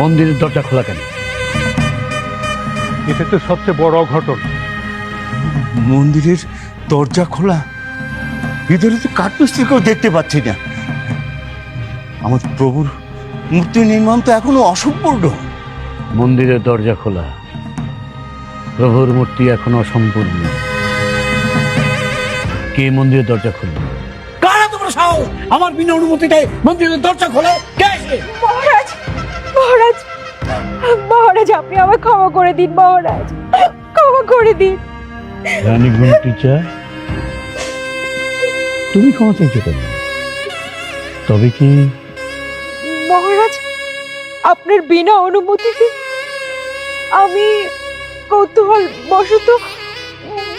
মন্দিরের দরজা খোলা কেন? এটা তো সবচেয়ে বড় অঘটন। মন্দিরের দরজা খোলা, ভিতরে তো কাঠমিস্ত্রিকেও দেখতে পাচ্ছি না। আমার প্রভুর মূর্তি নির্মাণ তো এখনো অসম্পূর্ণ। মন্দিরের দরজা খোলা, প্রভুর মূর্তি এখনো অসম্পূর্ণ। কে মন্দিরের দরজা খুলবে? কারা তোমরা সাহস আমার বিনা অনুমতিতে মন্দিরের দরজা খোলে? কে এসে? মহারাজ, মহারাজ, মহারাজ, আপনি আমায় ক্ষমা করে দিন মহারাজ, ক্ষমা করে দিন। রানী গুন্টিচা, তুমি ক্ষমা চাইছো কেন? তবে কি মহারাজ, আপনার বিনা অনুমতিতে আমি কৌতূহল বশত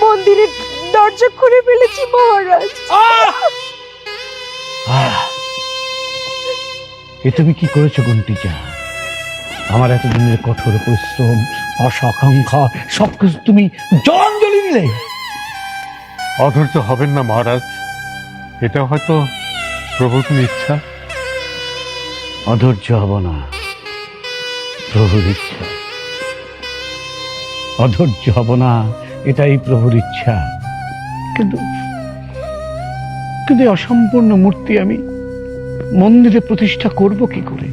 মন্দিরের দরজা খুলে ফেলেছি মহারাজ। এ তুমি কি করেছো গুন্টিচা? আমার এতদিনের কঠোর পরিশ্রম, আশা আকাঙ্ক্ষা সবকিছু তুমি জলাঞ্জলি দিলে। অধৈর্য হবেন না মহারাজ, এটা হয়তো প্রভুর ইচ্ছা। অধৈর্য হব না, প্রভুর ইচ্ছা। অধৈর্য হব না, এটাই প্রভুর ইচ্ছা। কিন্তু কিন্তু এই অসম্পূর্ণ মূর্তি আমি মন্দিরে প্রতিষ্ঠা করব কি করে?